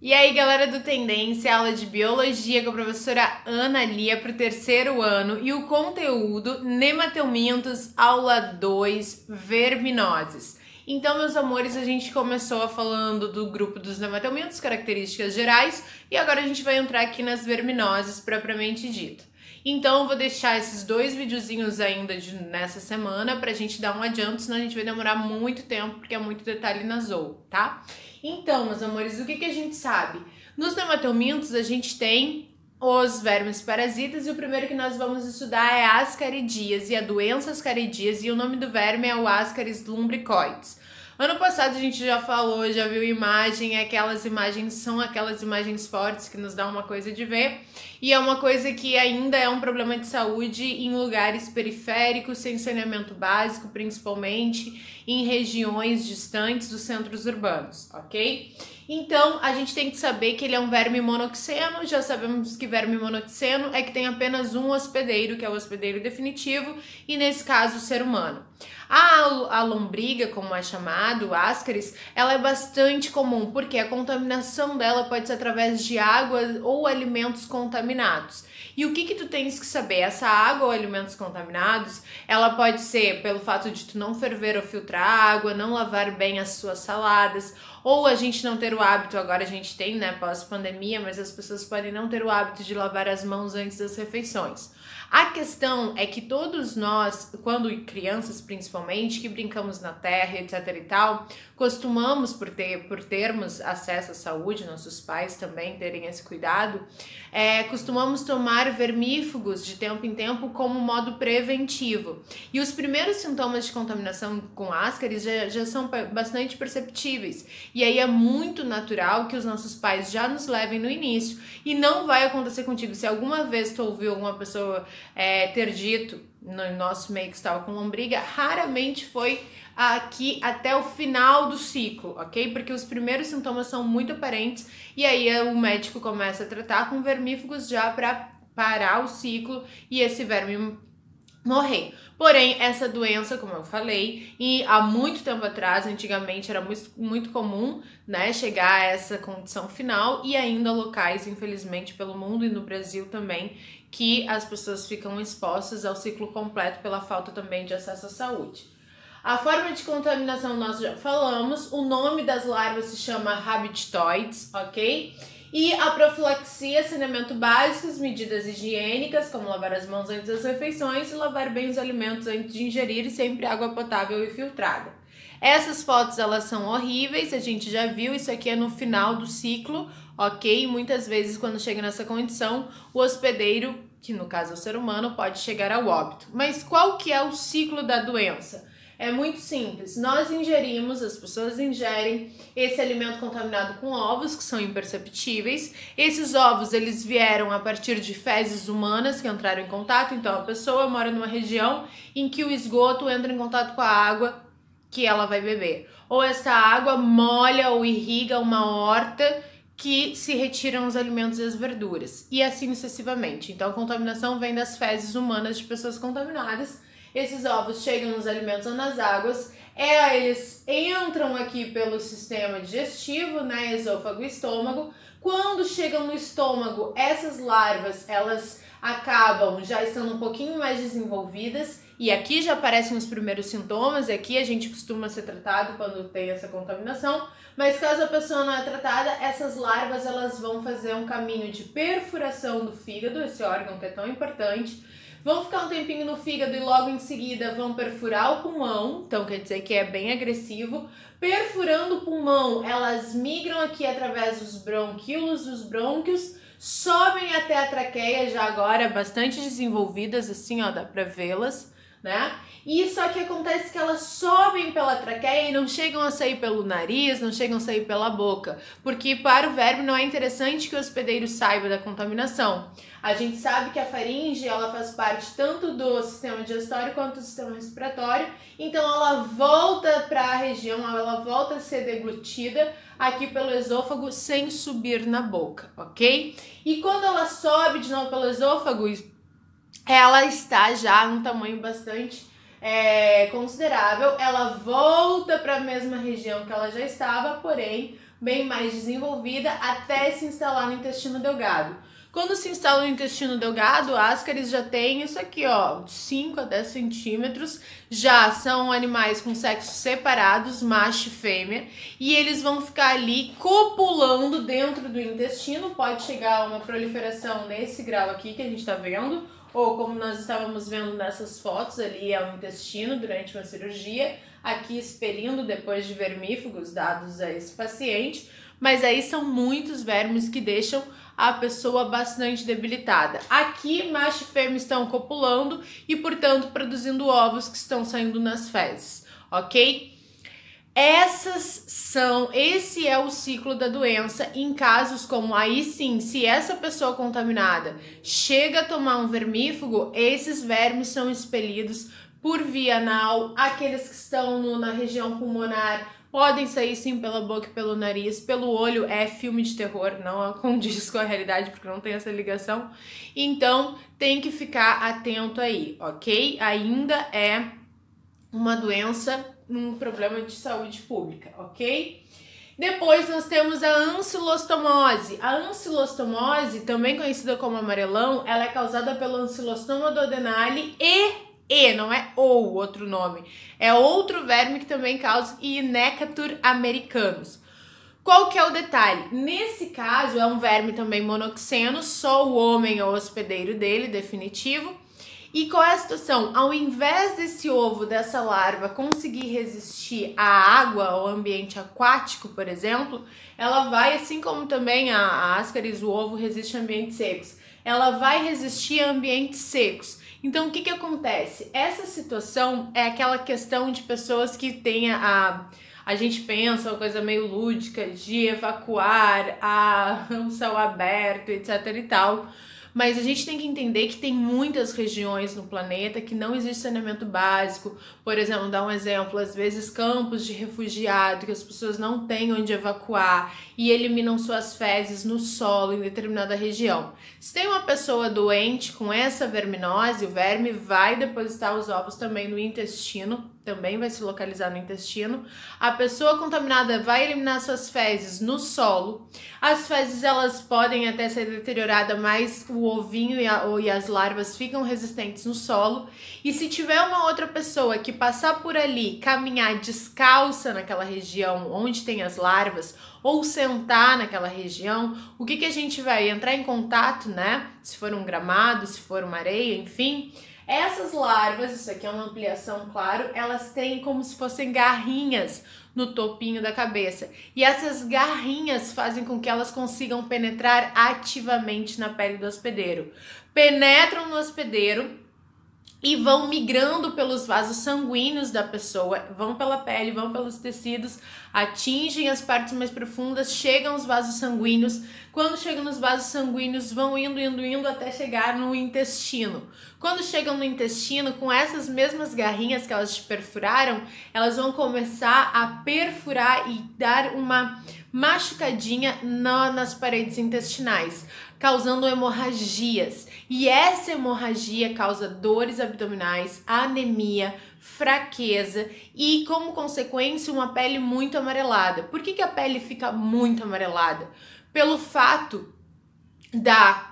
E aí, galera do Tendência, aula de Biologia com a professora Ana Lia para o terceiro ano e o conteúdo Nematelmintos, aula 2, verminoses. Então, meus amores, a gente começou falando do grupo dos nematelmintos, características gerais, e agora a gente vai entrar aqui nas verminoses propriamente dita. Então, eu vou deixar esses dois videozinhos ainda nessa semana pra gente dar um adianto, senão a gente vai demorar muito tempo, porque é muito detalhe na zoo, tá? Então, meus amores, o que a gente sabe? Nos nematelmintos, a gente tem os vermes parasitas e o primeiro que nós vamos estudar é ascaridias e a doença ascaridias, e o nome do verme é o Ascaris lumbricoides. Ano passado a gente já falou, já viu imagem, aquelas imagens são aquelas imagens fortes que nos dá uma coisa de ver, e é uma coisa que ainda é um problema de saúde em lugares periféricos, sem saneamento básico, principalmente em regiões distantes dos centros urbanos, ok? Então, a gente tem que saber que ele é um verme monoxeno, já sabemos que verme monoxeno é que tem apenas um hospedeiro, que é o hospedeiro definitivo, e nesse caso o ser humano. A lombriga, como é chamado, o Ascaris, ela é bastante comum, porque a contaminação dela pode ser através de água ou alimentos contaminados. E o que tu tens que saber? Essa água ou alimentos contaminados, ela pode ser pelo fato de tu não ferver ou filtrar a água, não lavar bem as suas saladas, ou a gente não ter o hábito, agora a gente tem, né, pós-pandemia, mas as pessoas podem não ter o hábito de lavar as mãos antes das refeições. A questão é que todos nós, quando crianças principalmente, que brincamos na terra, etc e tal, costumamos, por termos acesso à saúde, nossos pais também terem esse cuidado, costumamos tomar vermífugos de tempo em tempo como modo preventivo. E os primeiros sintomas de contaminação com ascaris já são bastante perceptíveis. E aí é muito natural que os nossos pais já nos levem no início. E não vai acontecer contigo. Se alguma vez tu ouviu alguma pessoa ter dito no nosso meio que estava com lombriga, raramente foi aqui até o final do ciclo, ok? Porque os primeiros sintomas são muito aparentes e aí o médico começa a tratar com vermífugos já para parar o ciclo e esse verme morrer. Porém, essa doença, como eu falei, e há muito tempo atrás, antigamente era muito comum, né, chegar a essa condição final, e ainda locais, infelizmente, pelo mundo e no Brasil também, que as pessoas ficam expostas ao ciclo completo pela falta também de acesso à saúde. A forma de contaminação nós já falamos, o nome das larvas se chama Rabiditoides, ok? E a profilaxia, saneamento básico, as medidas higiênicas, como lavar as mãos antes das refeições e lavar bem os alimentos antes de ingerir, e sempre água potável e filtrada. Essas fotos, elas são horríveis, a gente já viu, isso aqui é no final do ciclo, ok? Muitas vezes, quando chega nessa condição, o hospedeiro, que no caso é o ser humano, pode chegar ao óbito. Mas qual que é o ciclo da doença? É muito simples, nós ingerimos, as pessoas ingerem esse alimento contaminado com ovos, que são imperceptíveis. Esses ovos, eles vieram a partir de fezes humanas que entraram em contato, então a pessoa mora numa região em que o esgoto entra em contato com a água que ela vai beber. Ou esta água molha ou irriga uma horta que se retiram os alimentos e as verduras, e assim sucessivamente. Então a contaminação vem das fezes humanas de pessoas contaminadas. Esses ovos chegam nos alimentos ou nas águas, eles entram aqui pelo sistema digestivo, né, esôfago e estômago. Quando chegam no estômago, essas larvas, elas acabam já estando um pouquinho mais desenvolvidas, e aqui já aparecem os primeiros sintomas, e aqui a gente costuma ser tratado quando tem essa contaminação, mas caso a pessoa não é tratada, essas larvas, elas vão fazer um caminho de perfuração do fígado, esse órgão que é tão importante, vão ficar um tempinho no fígado e logo em seguida vão perfurar o pulmão, então quer dizer que é bem agressivo. Perfurando o pulmão, elas migram aqui através dos bronquíolos, dos brônquios, sobem até a traqueia, já agora bastante desenvolvidas, assim, ó, dá pra vê-las, né? E só que acontece que elas sobem pela traqueia e não chegam a sair pelo nariz, não chegam a sair pela boca, porque para o verme não é interessante que o hospedeiro saiba da contaminação. A gente sabe que a faringe, ela faz parte tanto do sistema digestório quanto do sistema respiratório, então ela volta para a região, ela volta a ser deglutida aqui pelo esôfago sem subir na boca, ok? E quando ela sobe de novo pelo esôfago, ela está já um tamanho bastante considerável, ela volta para a mesma região que ela já estava, porém bem mais desenvolvida até se instalar no intestino delgado. Quando se instala no intestino delgado, ascaris já tem isso aqui, ó, de 5 a 10 centímetros. Já são animais com sexos separados, macho e fêmea, e eles vão ficar ali copulando dentro do intestino. Pode chegar a uma proliferação nesse grau aqui que a gente tá vendo, ou como nós estávamos vendo nessas fotos, ali é o intestino durante uma cirurgia, aqui expelindo depois de vermífugos dados a esse paciente. Mas aí são muitos vermes que deixam a pessoa bastante debilitada. Aqui, macho e fêmea estão copulando e, portanto, produzindo ovos que estão saindo nas fezes, ok? Esse é o ciclo da doença em casos como aí sim, se essa pessoa contaminada chega a tomar um vermífugo, esses vermes são expelidos por via anal, aqueles que estão na região pulmonar podem sair sim pela boca e pelo nariz, pelo olho é filme de terror, não condiz com a realidade porque não tem essa ligação, então tem que ficar atento aí, ok? Ainda é uma doença, um problema de saúde pública, ok? Depois nós temos a ancilostomose. A ancilostomose, também conhecida como amarelão, ela é causada pelo Ancylostoma duodenale não é ou outro nome, é outro verme que também causa, e Necatur americanus. Qual que é o detalhe? Nesse caso é um verme também monoxeno, só o homem é o hospedeiro dele, definitivo. E qual é a situação? Ao invés desse ovo, dessa larva, conseguir resistir à água, ao ambiente aquático, por exemplo, ela vai, assim como também a ascaris, o ovo resiste a ambientes secos, ela vai resistir a ambientes secos. Então, o que acontece? Essa situação é aquela questão de pessoas que têm a gente pensa uma coisa meio lúdica de evacuar o céu aberto, etc e tal. Mas a gente tem que entender que tem muitas regiões no planeta que não existe saneamento básico. Por exemplo, dar um exemplo, às vezes campos de refugiado, que as pessoas não têm onde evacuar e eliminam suas fezes no solo em determinada região. Se tem uma pessoa doente com essa verminose, o verme vai depositar os ovos também no intestino, também vai se localizar no intestino. A pessoa contaminada vai eliminar suas fezes no solo. As fezes elas podem até ser deterioradas, mas o ovinho e as larvas ficam resistentes no solo. E se tiver uma outra pessoa que passar por ali, caminhar descalça naquela região onde tem as larvas, ou sentar naquela região, o que a gente vai entrar em contato, né? Se for um gramado, se for uma areia, enfim. Essas larvas, isso aqui é uma ampliação, claro, elas têm como se fossem garrinhas no topinho da cabeça. E essas garrinhas fazem com que elas consigam penetrar ativamente na pele do hospedeiro. Penetram no hospedeiro e vão migrando pelos vasos sanguíneos da pessoa, vão pela pele, vão pelos tecidos, atingem as partes mais profundas, chegam aos vasos sanguíneos. Quando chegam nos vasos sanguíneos, vão indo até chegar no intestino. Quando chegam no intestino, com essas mesmas garrinhas que elas perfuraram, elas vão começar a perfurar e dar uma machucadinha nas paredes intestinais, causando hemorragias. E essa hemorragia causa dores abdominais, anemia, fraqueza e, como consequência, uma pele muito amarelada. Por que a pele fica muito amarelada? Pelo fato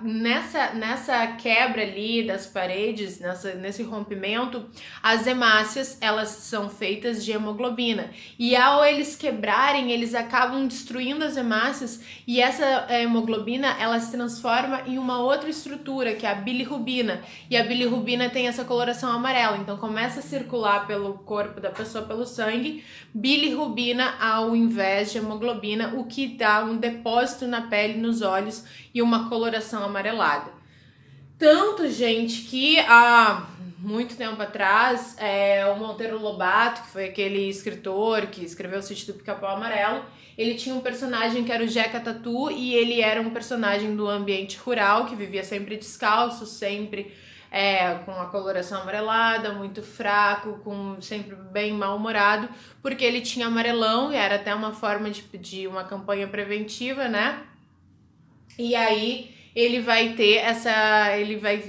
nessa quebra ali das paredes, nesse rompimento, as hemácias, elas são feitas de hemoglobina, e ao eles quebrarem, eles acabam destruindo as hemácias, e essa hemoglobina, ela se transforma em uma outra estrutura, que é a bilirrubina, e a bilirrubina tem essa coloração amarela, então começa a circular pelo corpo da pessoa, pelo sangue, bilirrubina ao invés de hemoglobina, o que dá um depósito na pele, nos olhos, e uma coloração amarelada. Tanto, gente, que há muito tempo atrás, o Monteiro Lobato, que foi aquele escritor que escreveu O Sítio do Pica-Pau Amarelo, ele tinha um personagem que era o Jeca Tatu, e ele era um personagem do ambiente rural, que vivia sempre descalço, sempre com a coloração amarelada, muito fraco, sempre bem mal-humorado, porque ele tinha amarelão, e era até uma forma de uma campanha preventiva, né? E aí ele vai ter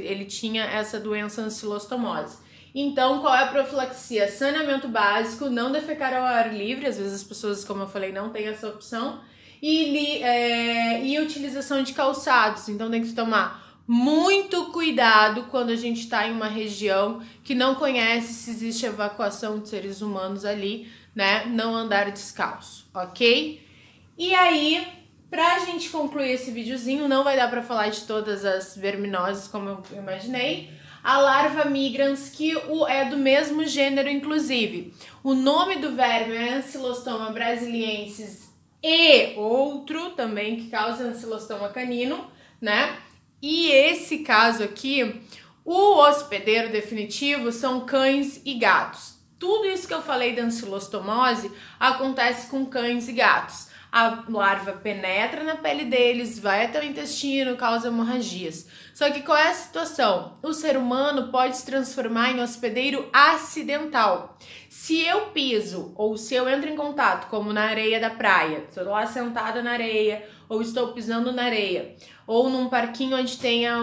ele tinha essa doença ancilostomose. Então, qual é a profilaxia? Saneamento básico, não defecar ao ar livre, às vezes as pessoas, como eu falei, não têm essa opção, e utilização de calçados. Então tem que tomar muito cuidado quando a gente está em uma região que não conhece se existe evacuação de seres humanos ali, né? Não andar descalço, ok? E aí, pra gente concluir esse videozinho, não vai dar pra falar de todas as verminoses como eu imaginei. A larva migrans, que é do mesmo gênero, inclusive. O nome do verme é Ancylostoma brasiliensis e outro também que causa Ancylostoma canino, né? E esse caso aqui, o hospedeiro definitivo são cães e gatos. Tudo isso que eu falei da ancilostomose acontece com cães e gatos. A larva penetra na pele deles, vai até o intestino, causa hemorragias. Só que qual é a situação? O ser humano pode se transformar em hospedeiro acidental. Se eu piso ou se eu entro em contato, como na areia da praia, estou lá sentada na areia ou estou pisando na areia, ou num parquinho onde tenha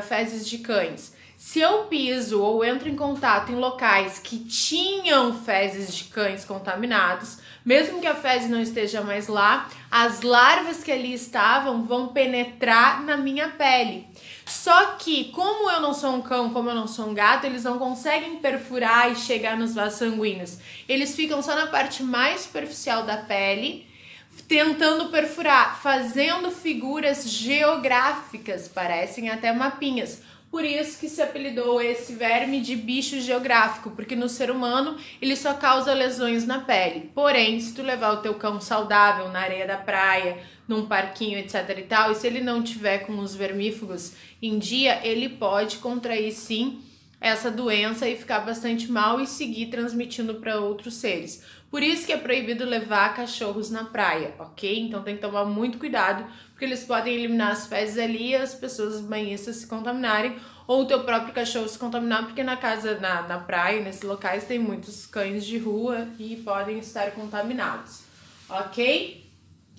fezes de cães, se eu piso ou entro em contato em locais que tinham fezes de cães contaminados, mesmo que a fezes não esteja mais lá, as larvas que ali estavam vão penetrar na minha pele. Só que, como eu não sou um cão, como eu não sou um gato, eles não conseguem perfurar e chegar nos vasos sanguíneos. Eles ficam só na parte mais superficial da pele, tentando perfurar, fazendo figuras geográficas, parecem até mapinhas. Por isso que se apelidou esse verme de bicho geográfico, porque no ser humano ele só causa lesões na pele. Porém, se tu levar o teu cão saudável na areia da praia, num parquinho, etc e tal, e se ele não tiver com os vermífugos em dia, ele pode contrair sim essa doença e ficar bastante mal e seguir transmitindo para outros seres. Por isso que é proibido levar cachorros na praia, ok? Então tem que tomar muito cuidado, porque eles podem eliminar as fezes ali e as pessoas banhistas se contaminarem, ou o teu próprio cachorro se contaminar, porque na praia, nesses locais, tem muitos cães de rua e podem estar contaminados, ok?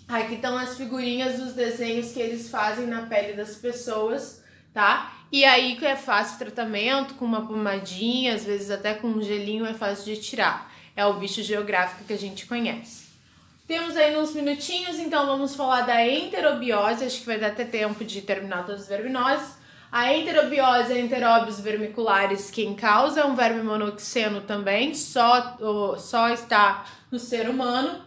Aqui estão as figurinhas dos desenhos que eles fazem na pele das pessoas, tá? E aí que é fácil o tratamento, com uma pomadinha, às vezes até com um gelinho é fácil de tirar. É o bicho geográfico que a gente conhece. Temos aí uns minutinhos, então vamos falar da enterobiose. Acho que vai dar até tempo de terminar todas as verminoses. A enterobiose é Enterobius vermicularis quem causa, é um verme monoxeno também, só está no ser humano.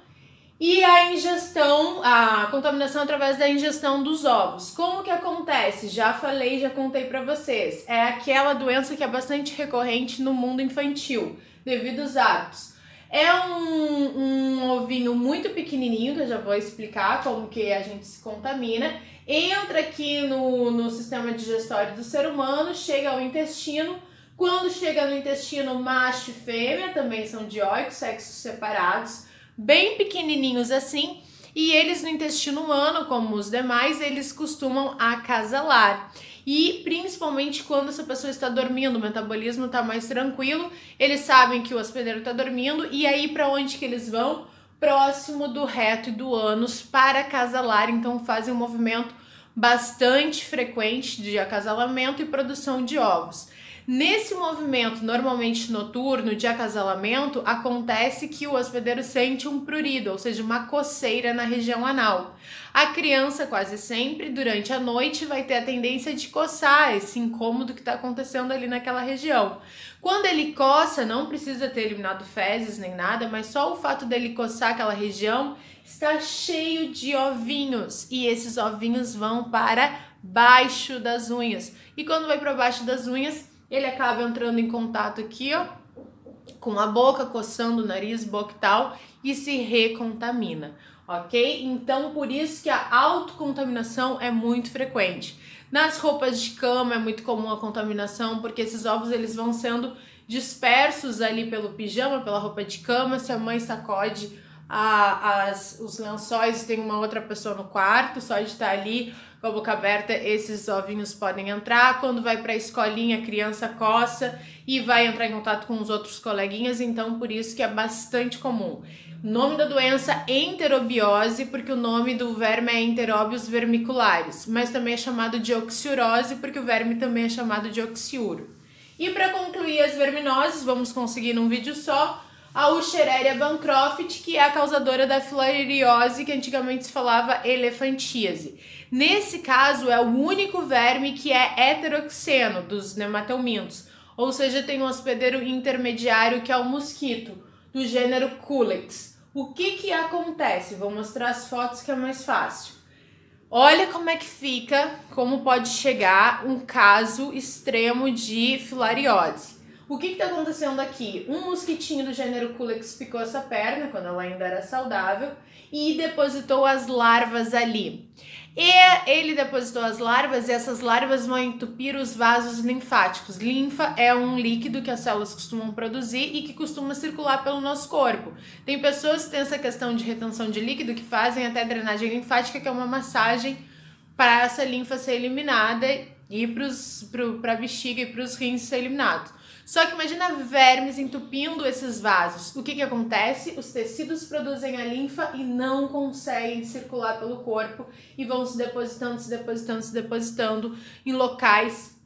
E a ingestão, a contaminação através da ingestão dos ovos. Como que acontece? Já falei, já contei para vocês. É aquela doença que é bastante recorrente no mundo infantil, devido aos hábitos. É um ovinho muito pequenininho, que eu já vou explicar como que a gente se contamina. Entra aqui no sistema digestório do ser humano, chega ao intestino. Quando chega no intestino, macho e fêmea, também são dioicos, sexos separados, bem pequenininhos assim, e eles no intestino humano, como os demais, eles costumam acasalar. E principalmente quando essa pessoa está dormindo, o metabolismo está mais tranquilo, eles sabem que o hospedeiro está dormindo, e aí para onde que eles vão? Próximo do reto e do ânus para acasalar, então fazem um movimento bastante frequente de acasalamento e produção de ovos. Nesse movimento, normalmente noturno, de acasalamento, acontece que o hospedeiro sente um prurido, ou seja, uma coceira na região anal. A criança, quase sempre, durante a noite, vai ter a tendência de coçar esse incômodo que está acontecendo ali naquela região. Quando ele coça, não precisa ter eliminado fezes nem nada, mas só o fato dele coçar aquela região está cheio de ovinhos, e esses ovinhos vão para baixo das unhas. E quando vai para baixo das unhas, ele acaba entrando em contato aqui, ó, com a boca, coçando o nariz, boca e tal, e se recontamina, ok? Então, por isso que a autocontaminação é muito frequente. Nas roupas de cama é muito comum a contaminação, porque esses ovos eles vão sendo dispersos ali pelo pijama, pela roupa de cama. Se a mãe sacode os lençóis, tem uma outra pessoa no quarto, só de estar ali com a boca aberta, esses ovinhos podem entrar. Quando vai para a escolinha, a criança coça e vai entrar em contato com os outros coleguinhas, então por isso que é bastante comum. O nome da doença é enterobiose, porque o nome do verme é Enterobius vermicularis, mas também é chamado de oxiurose, porque o verme também é chamado de oxiuro. E para concluir as verminoses, vamos conseguir num vídeo só, a Wuchereria bancroft, que é a causadora da filariose, que antigamente se falava elefantíase. Nesse caso, é o único verme que é heteroxeno dos nematelmintos, ou seja, tem um hospedeiro intermediário que é o mosquito, do gênero Culex. O que acontece? Vou mostrar as fotos que é mais fácil. Olha como é que fica, como pode chegar um caso extremo de filariose. O que está acontecendo aqui? Um mosquitinho do gênero Culex picou essa perna, quando ela ainda era saudável, e depositou as larvas ali. E ele depositou as larvas e essas larvas vão entupir os vasos linfáticos. Linfa é um líquido que as células costumam produzir e que costuma circular pelo nosso corpo. Tem pessoas que têm essa questão de retenção de líquido que fazem até drenagem linfática, que é uma massagem para essa linfa ser eliminada e para a bexiga e para os rins ser eliminados. Só que imagina vermes entupindo esses vasos. O que acontece? Os tecidos produzem a linfa e não conseguem circular pelo corpo e vão se depositando em locais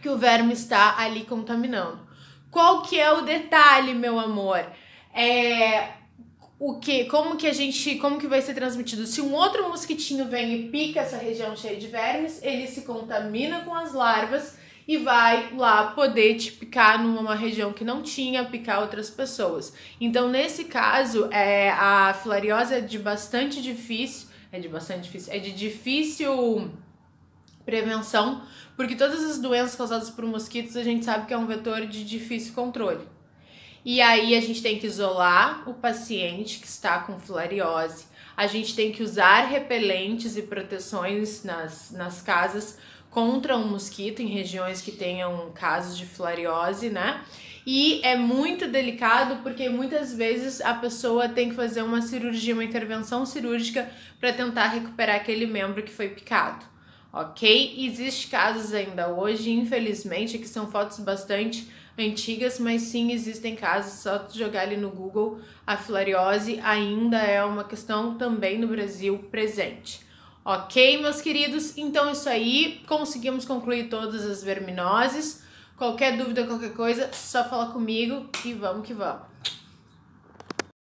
que o verme está ali contaminando. Qual que é o detalhe, meu amor? Como que vai ser transmitido? Se um outro mosquitinho vem e pica essa região cheia de vermes, ele se contamina com as larvas e vai lá poder te picar numa região que não tinha, picar outras pessoas. Então, nesse caso, a filariose é de difícil prevenção, porque todas as doenças causadas por mosquitos a gente sabe que é um vetor de difícil controle. E aí a gente tem que isolar o paciente que está com filariose, a gente tem que usar repelentes e proteções nas casas contra um mosquito em regiões que tenham casos de filariose, né? E é muito delicado porque muitas vezes a pessoa tem que fazer uma cirurgia, uma intervenção cirúrgica para tentar recuperar aquele membro que foi picado, ok? Existem casos ainda hoje, infelizmente, que são fotos bastante antigas, mas sim existem casos, só tu jogar ali no Google, a filariose ainda é uma questão também no Brasil presente. Ok, meus queridos? Então é isso aí, conseguimos concluir todas as verminoses. Qualquer dúvida, qualquer coisa, só fala comigo e vamos que vamos.